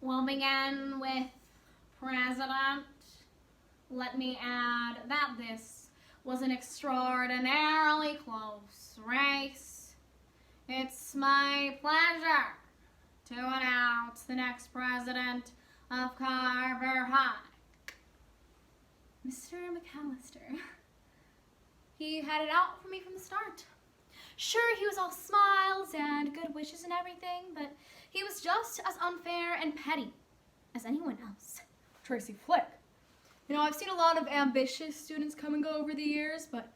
We'll begin with President. Let me add that this was an extraordinarily close race. It's my pleasure to announce the next president of Carver High, Mr. McAllister. He had it out for me from the start. Sure, he was all smiles and good wishes and everything, but he was just as unfair and petty as anyone else. Tracy Flick. I've seen a lot of ambitious students come and go over the years, but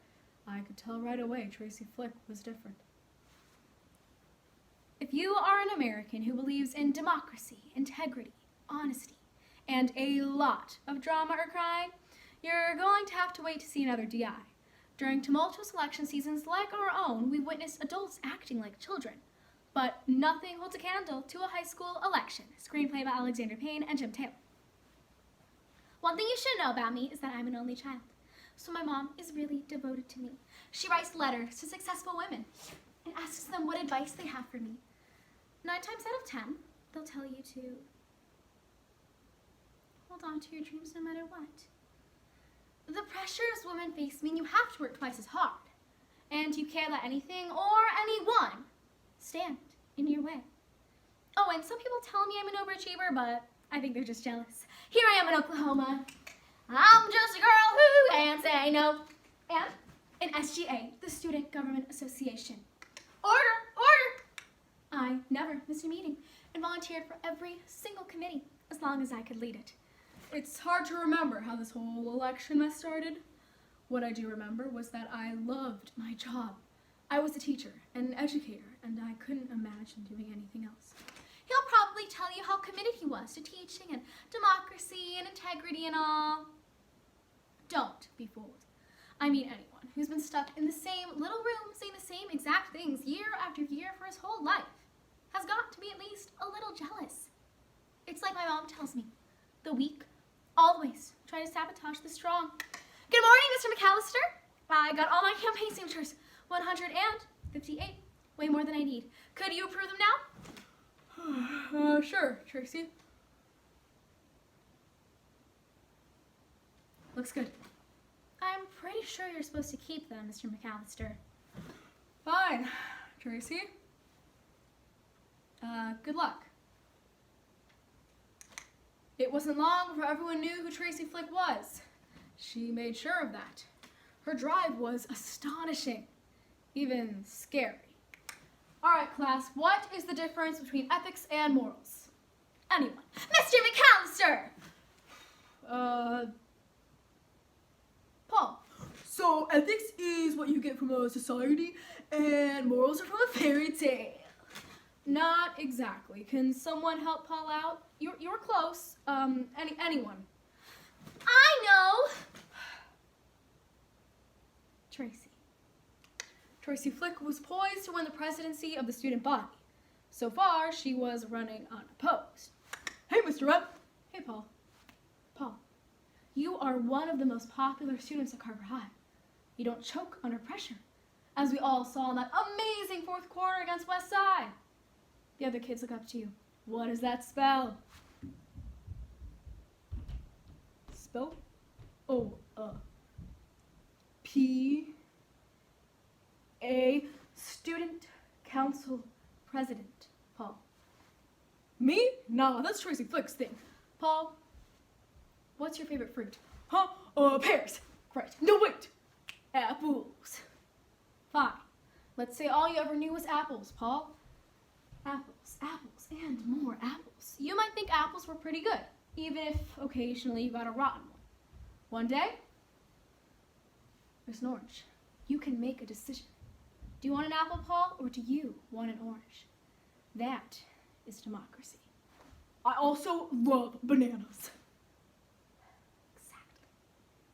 I could tell right away Tracy Flick was different. If you are an American who believes in democracy, integrity, honesty, and a lot of drama or crime, you're going to have to wait to see another DI. During tumultuous election seasons like our own, we witness adults acting like children. But nothing holds a candle to a high school election. Screenplay by Alexander Payne and Jim Taylor. One thing you should know about me is that I'm an only child. So my mom is really devoted to me. She writes letters to successful women and asks them what advice they have for me. 9 times out of 10, they'll tell you to hold on to your dreams no matter what. The pressures women face mean you have to work twice as hard, and you can't let anything or anyone stand in your way. Oh, and some people tell me I'm an overachiever, but I think they're just jealous. Here I am in Oklahoma. I'm just a girl who can't say no. And in SGA, the Student Government Association. Order! I never missed a meeting and volunteered for every single committee as long as I could lead it. It's hard to remember how this whole election mess started. What I do remember was that I loved my job. I was a teacher and an educator, and I couldn't imagine doing anything else. He'll probably tell you how committed he was to teaching and democracy and integrity and all. Don't be fooled. I mean, anyone who's been stuck in the same little room saying the same exact things year after year for his whole life has got to be at least a little jealous. It's like my mom tells me, the weak always try to sabotage the strong. Good morning, Mr. McAllister. I got all my campaign signatures, 158, way more than I need. Could you approve them now? Sure, Tracy. Looks good. I'm pretty sure you're supposed to keep them, Mr. McAllister. Fine, Tracy. Good luck. It wasn't long before everyone knew who Tracy Flick was. She made sure of that. Her drive was astonishing, even scary. All right, class, what is the difference between ethics and morals? Anyone. Mr. McAllister! Paul. So ethics is what you get from a society, and morals are from a fairy tale. Not exactly. Can someone help Paul out? You're close. Anyone. I know! Tracy Flick was poised to win the presidency of the student body. So far, she was running unopposed. Hey, Mr. Rep. Hey, Paul. Paul, you are one of the most popular students at Carver High. You don't choke under pressure, as we all saw in that amazing fourth quarter against West Side. The other kids look up to you. What does that spell? Spell? Oh, P.A. Student Council President, Paul. Me? Nah, that's Tracy Flick's thing. Paul, what's your favorite fruit? Huh? Pears. Right. No, wait. Apples. Fine. Let's say all you ever knew was apples, Paul. Apples, apples, and more apples. You might think apples were pretty good, even if occasionally you got a rotten one. One day, there's an orange. You can make a decision. Do you want an apple, Paul, or do you want an orange? That is democracy. I also love bananas.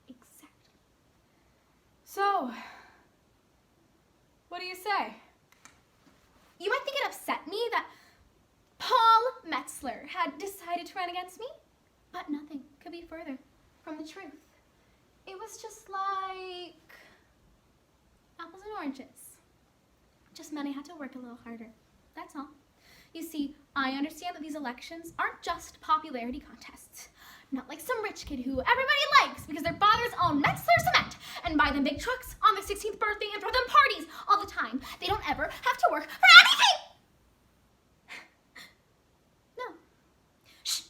Exactly. So, what do you say? You might think it upset me that Paul Metzler had decided to run against me, but nothing could be further from the truth. It was just like apples and oranges. Just meant I had to work a little harder. That's all. You see, I understand that these elections aren't just popularity contests. Not like some rich kid who everybody likes because their fathers own Metzler Cement and buy them big trucks on their 16th birthday and throw them parties all the time. They don't ever have to work for anything! No. Shh.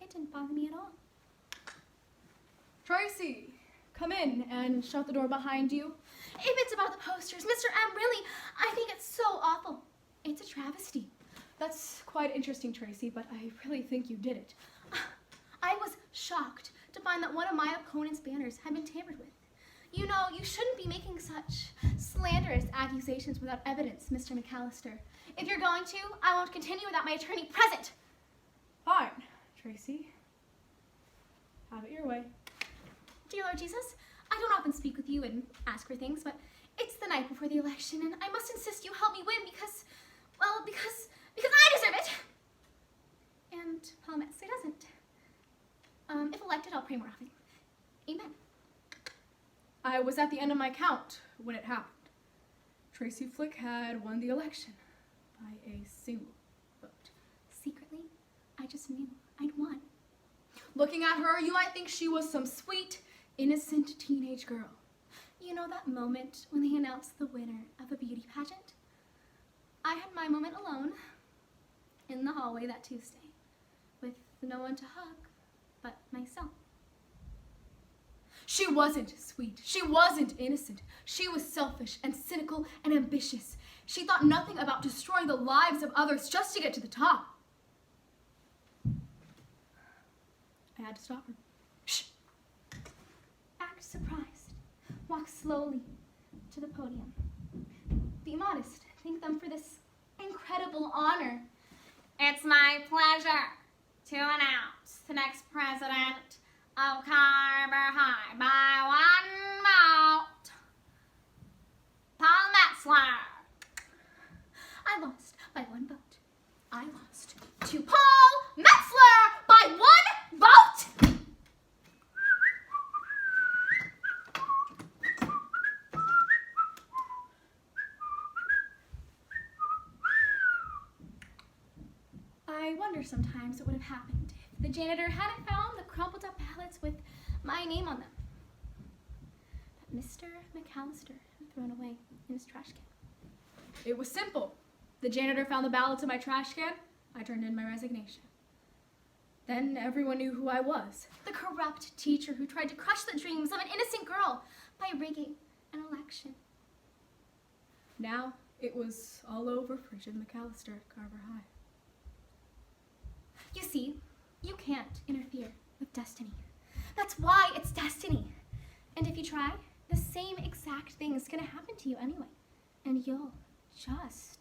It didn't bother me at all. Tracy, come in and shut the door behind you. If it's about the posters, Mr. M, really, I think it's so awful. It's a travesty. That's quite interesting, Tracy, but I really think you did it. I was shocked to find that one of my opponent's banners had been tampered with. You know, you shouldn't be making such slanderous accusations without evidence, Mr. McAllister. If you're going to, I won't continue without my attorney present. Fine, Tracy. Have it your way. Dear Lord Jesus, I don't often speak with you and ask for things, but it's the night before the election, and I must insist you help me win because I deserve it. And Paul Metzler doesn't. If elected, I'll pray more often. Amen. I was at the end of my count when it happened. Tracy Flick had won the election by a single vote. Secretly, I just knew I'd won. Looking at her, you might think she was some sweet, innocent teenage girl. You know that moment when they announced the winner of a beauty pageant? I had my moment alone in the hallway that Tuesday with no one to hug but myself. She wasn't sweet. She wasn't innocent. She was selfish and cynical and ambitious. She thought nothing about destroying the lives of others just to get to the top. I had to stop her. Shh. Act surprised. Walk slowly to the podium. Be modest. Thank them for this incredible honor. It's my pleasure to announce the next president of Carver High by one vote, Paul Metzler. I lost by one vote. I lost to Paul Metzler by one vote! I wonder sometimes what would have happened if the janitor hadn't found the crumpled up ballots with my name on them. But Mr. McAllister had thrown away in his trash can. It was simple. The janitor found the ballots in my trash can. I turned in my resignation. Then everyone knew who I was. The corrupt teacher who tried to crush the dreams of an innocent girl by rigging an election. Now it was all over for Jim McAllister at Carver High. You see, you can't interfere with destiny. That's why it's destiny. And if you try, the same exact thing is going to happen to you anyway. And you'll just